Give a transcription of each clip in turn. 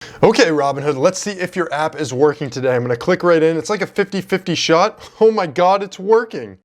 Okay, Robinhood, let's see if your app is working today. I'm gonna click right in. It's like a 50-50 shot. Oh my God, it's working.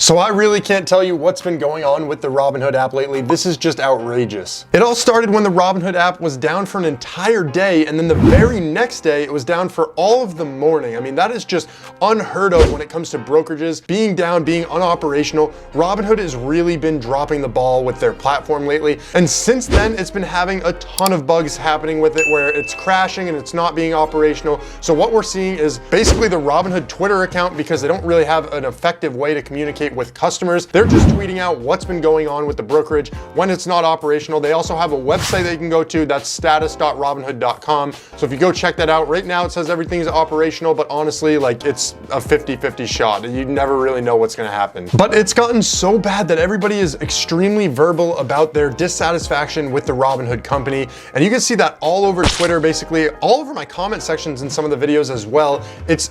So I really can't tell you what's been going on with the Robinhood app lately. This is just outrageous. It all started when the Robinhood app was down for an entire day, and then the very next day it was down for all of the morning. I mean, that is just unheard of when it comes to brokerages. Being down, being unoperational, Robinhood has really been dropping the ball with their platform lately. And since then, it's been having a ton of bugs happening with it where it's crashing and it's not being operational. So what we're seeing is basically the Robinhood Twitter account, because they don't really have an effective way to communicate with customers. They're just tweeting out what's been going on with the brokerage when it's not operational. They also have a website that you can go to, that's status.robinhood.com. So if you go check that out, right now it says everything's operational, but honestly, like, it's a 50-50 shot. You never really know what's gonna happen. But it's gotten so bad that everybody is extremely verbal about their dissatisfaction with the Robinhood company. And you can see that all over Twitter, basically all over my comment sections in some of the videos as well.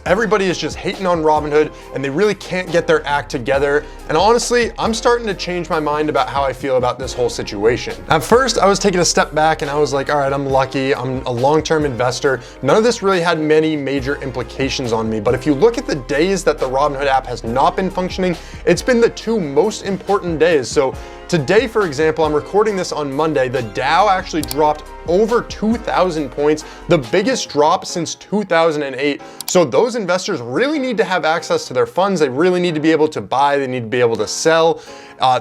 Everybody is just hating on Robinhood and they really can't get their act together. And honestly, I'm starting to change my mind about how I feel about this whole situation. At first, I was taking a step back and I was like, all right, I'm lucky. I'm a long-term investor. None of this really had many major implications on me. But if you look at the days that the Robinhood app has not been functioning, it's been the two most important days. So today, for example, I'm recording this on Monday. The Dow actually dropped over 2,000 points, the biggest drop since 2008. So those investors really need to have access to their funds. They really need to be able to buy. They need to be able to sell.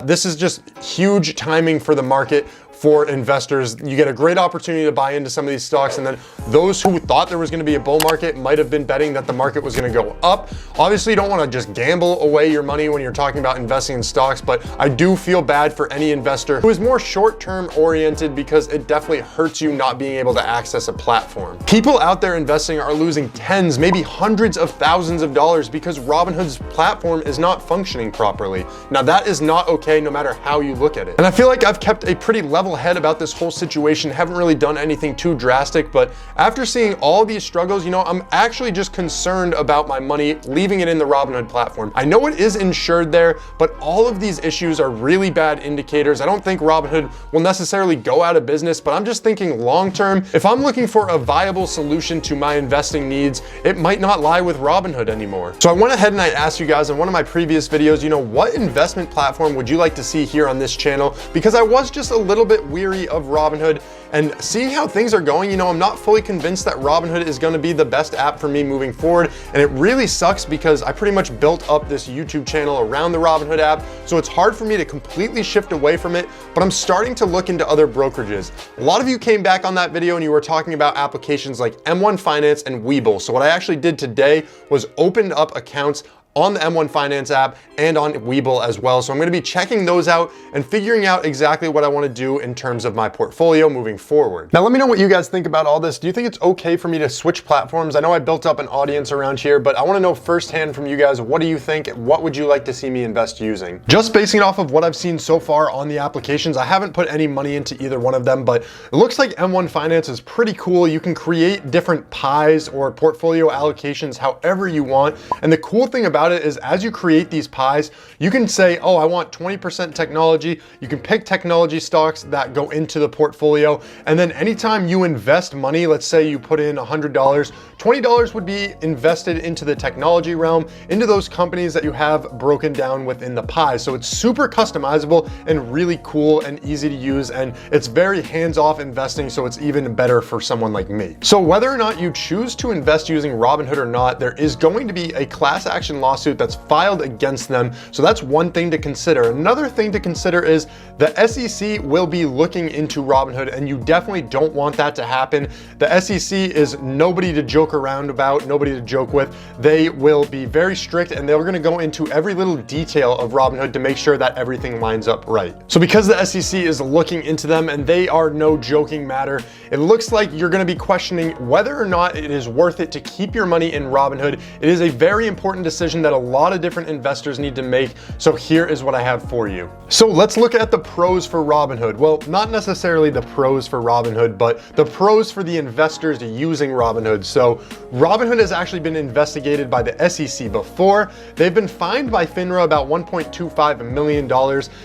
This is just huge timing for the market. For investors, you get a great opportunity to buy into some of these stocks, and then those who thought there was going to be a bull market might have been betting that the market was going to go up. Obviously, you don't want to just gamble away your money when you're talking about investing in stocks, but I do feel bad for any investor who is more short-term oriented, because it definitely hurts you not being able to access a platform. People out there investing are losing tens, maybe hundreds of thousands of dollars because Robinhood's platform is not functioning properly. Now, that is not okay no matter how you look at it. And I feel like I've kept a pretty level head about this whole situation, haven't really done anything too drastic, but after seeing all these struggles, I'm actually just concerned about my money, leaving it in the Robinhood platform. I know it is insured there, but all of these issues are really bad indicators. I don't think Robinhood will necessarily go out of business, but I'm just thinking long term, if I'm looking for a viable solution to my investing needs, it might not lie with Robinhood anymore. So I went ahead and I asked you guys in one of my previous videos, what investment platform would you like to see here on this channel? Because I was just a little bit weary of Robinhood, and seeing how things are going, I'm not fully convinced that Robinhood is going to be the best app for me moving forward. And it really sucks because I pretty much built up this YouTube channel around the Robinhood app, so it's hard for me to completely shift away from it, but I'm starting to look into other brokerages. A lot of you came back on that video and you were talking about applications like M1 Finance and Webull. So what I actually did today was opened up accounts on the M1 Finance app and on Webull as well. So I'm gonna be checking those out and figuring out exactly what I wanna do in terms of my portfolio moving forward. Now, let me know what you guys think about all this. Do you think it's okay for me to switch platforms? I know I built up an audience around here, but I wanna know firsthand from you guys, what do you think? What would you like to see me invest using? Just basing it off of what I've seen so far on the applications, I haven't put any money into either one of them, but it looks like M1 Finance is pretty cool. You can create different pies or portfolio allocations however you want. And the cool thing about it is, as you create these pies, you can say, oh, I want 20% technology. You can pick technology stocks that go into the portfolio. And then anytime you invest money, let's say you put in $100, $20 would be invested into the technology realm, into those companies that you have broken down within the pie. So it's super customizable and really cool and easy to use. And it's very hands-off investing, so it's even better for someone like me. So whether or not you choose to invest using Robinhood or not, there is going to be a class action lawsuit that's filed against them. So that's one thing to consider. Another thing to consider is the SEC will be looking into Robinhood, and you definitely don't want that to happen. The SEC is nobody to joke around about, nobody to joke with. They will be very strict, and they're gonna go into every little detail of Robinhood to make sure that everything lines up right. So because the SEC is looking into them, and they are no joking matter, it looks like you're gonna be questioning whether or not it is worth it to keep your money in Robinhood. It is a very important decision decision that a lot of different investors need to make. So here is what I have for you. So let's look at the pros for Robinhood. Well, not necessarily the pros for Robinhood, but the pros for the investors using Robinhood. So Robinhood has actually been investigated by the SEC before. They've been fined by FINRA about $1.25 million.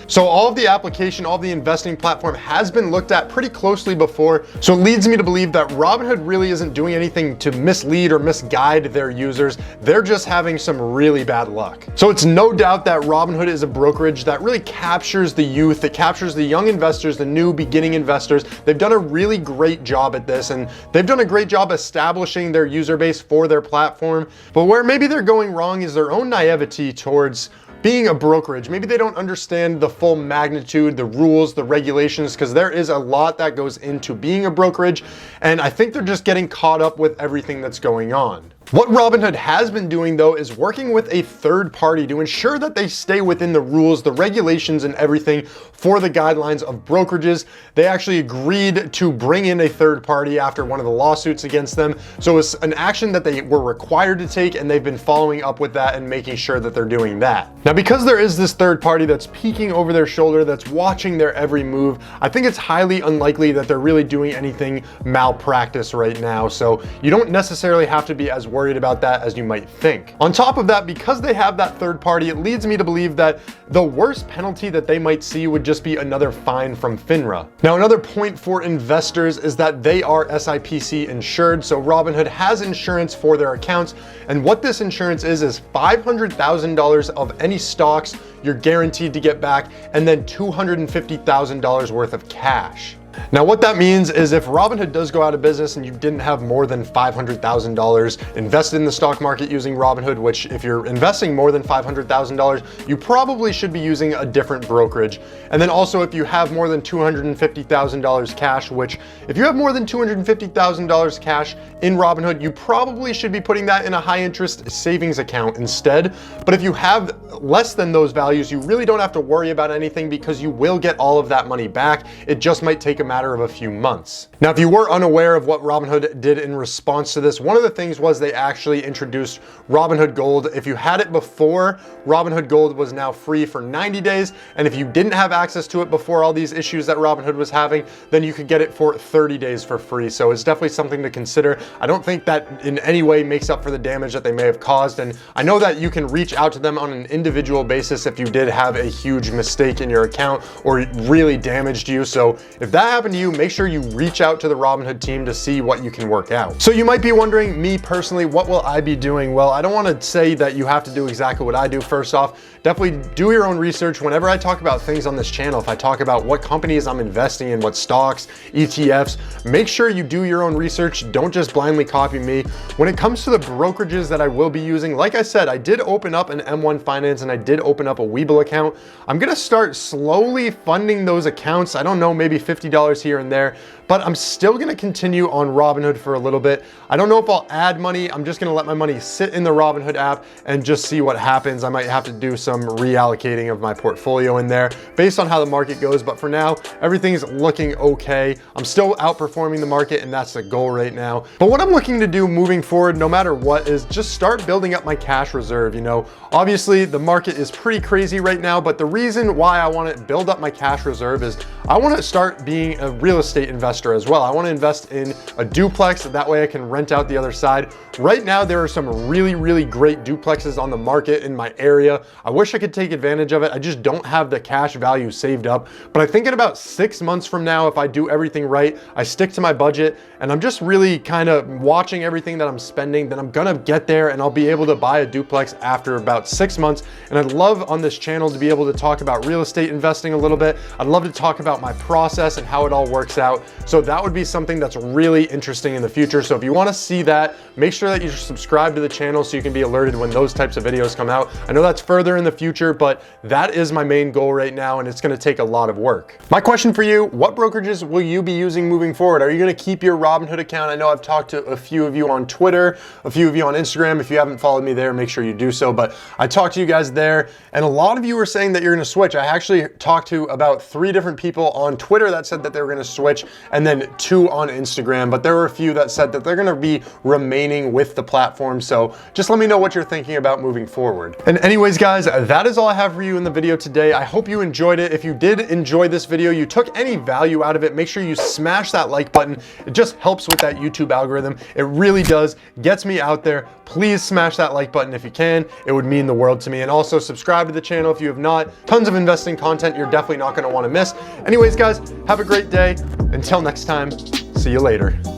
So all of the application, all of the investing platform has been looked at pretty closely before. So it leads me to believe that Robinhood really isn't doing anything to mislead or misguide their users. They're just having some really bad luck. So it's no doubt that Robinhood is a brokerage that really captures the youth, it captures the young investors, the new beginning investors. They've done a really great job at this, and they've done a great job establishing their user base for their platform. But where maybe they're going wrong is their own naivety towards being a brokerage. Maybe they don't understand the full magnitude, the rules, the regulations, because there is a lot that goes into being a brokerage, and I think they're just getting caught up with everything that's going on. What Robinhood has been doing though is working with a third party to ensure that they stay within the rules, the regulations, and everything for the guidelines of brokerages. They actually agreed to bring in a third party after one of the lawsuits against them. So it's an action that they were required to take, and they've been following up with that and making sure that they're doing that. Now, because there is this third party that's peeking over their shoulder, that's watching their every move, I think it's highly unlikely that they're really doing anything malpractice right now. So you don't necessarily have to be as worried about that as you might think. On top of that, because they have that third party, it leads me to believe that the worst penalty that they might see would just be another fine from FINRA. Now, another point for investors is that they are SIPC insured. So Robinhood has insurance for their accounts. And what this insurance is $500,000 of any stocks you're guaranteed to get back, and then $250,000 worth of cash. Now, what that means is if Robinhood does go out of business and you didn't have more than $500,000 invested in the stock market using Robinhood, which if you're investing more than $500,000, you probably should be using a different brokerage. And then also if you have more than $250,000 cash, which if you have more than $250,000 cash in Robinhood, you probably should be putting that in a high interest savings account instead. But if you have less than those values, you really don't have to worry about anything because you will get all of that money back. It just might take a matter of a few months. Now, if you were unaware of what Robinhood did in response to this, one of the things was they actually introduced Robinhood Gold. If you had it before, Robinhood Gold was now free for 90 days. And if you didn't have access to it before all these issues that Robinhood was having, then you could get it for 30 days for free. So it's definitely something to consider. I don't think that in any way makes up for the damage that they may have caused. And I know that you can reach out to them on an individual basis if you did have a huge mistake in your account or it really damaged you. So if that happened to you, make sure you reach out to the Robinhood team to see what you can work out. So you might be wondering, me personally, what will I be doing? Well, I don't want to say that you have to do exactly what I do. First off, definitely do your own research. Whenever I talk about things on this channel, if I talk about what companies I'm investing in, what stocks, ETFs, make sure you do your own research. Don't just blindly copy me. When it comes to the brokerages that I will be using, like I said, I did open up an M1 Finance and I did open up a Webull account. I'm going to start slowly funding those accounts. I don't know, maybe $50 here and there, but I'm still going to continue on Robinhood for a little bit. I don't know if I'll add money. I'm just going to let my money sit in the Robinhood app and just see what happens. I might have to do some reallocating of my portfolio in there based on how the market goes. But for now, everything's looking okay. I'm still outperforming the market, and that's the goal right now. But what I'm looking to do moving forward, no matter what, is just start building up my cash reserve. You know, obviously the market is pretty crazy right now, but the reason why I want to build up my cash reserve is I want to start being a real estate investor as well. I want to invest in a duplex. That way I can rent out the other side. Right now, there are some really, really great duplexes on the market in my area. I wish I could take advantage of it. I just don't have the cash value saved up. But I think in about 6 months from now, if I do everything right, I stick to my budget, and I'm just really kind of watching everything that I'm spending, then I'm gonna get there and I'll be able to buy a duplex after about 6 months. And I'd love on this channel to be able to talk about real estate investing a little bit. I'd love to talk about my process and how it all works out. So that would be something that's really interesting in the future. So if you want to see that, make sure that you subscribe to the channel so you can be alerted when those types of videos come out. I know that's further in the future, but that is my main goal right now, and it's going to take a lot of work. My question for you, what brokerages will you be using moving forward? Are you going to keep your Robinhood account? I know I've talked to a few of you on Twitter, a few of you on Instagram. If you haven't followed me there, make sure you do so. But I talked to you guys there, and a lot of you were saying that you're going to switch. I actually talked to about 3 different people people on Twitter that said that they were going to switch, and then 2 on Instagram, but there were a few that said that they're going to be remaining with the platform. So just let me know what you're thinking about moving forward. And anyways, guys, that is all I have for you in the video today. I hope you enjoyed it. If you did enjoy this video, you took any value out of it, make sure you smash that like button. It just helps with that YouTube algorithm. It really does, gets me out there. Please smash that like button if you can. It would mean the world to me. And also subscribe to the channel if you have not. Tons of investing content you're definitely not going to want to miss. Anyways, guys, have a great day. Until next time, see you later.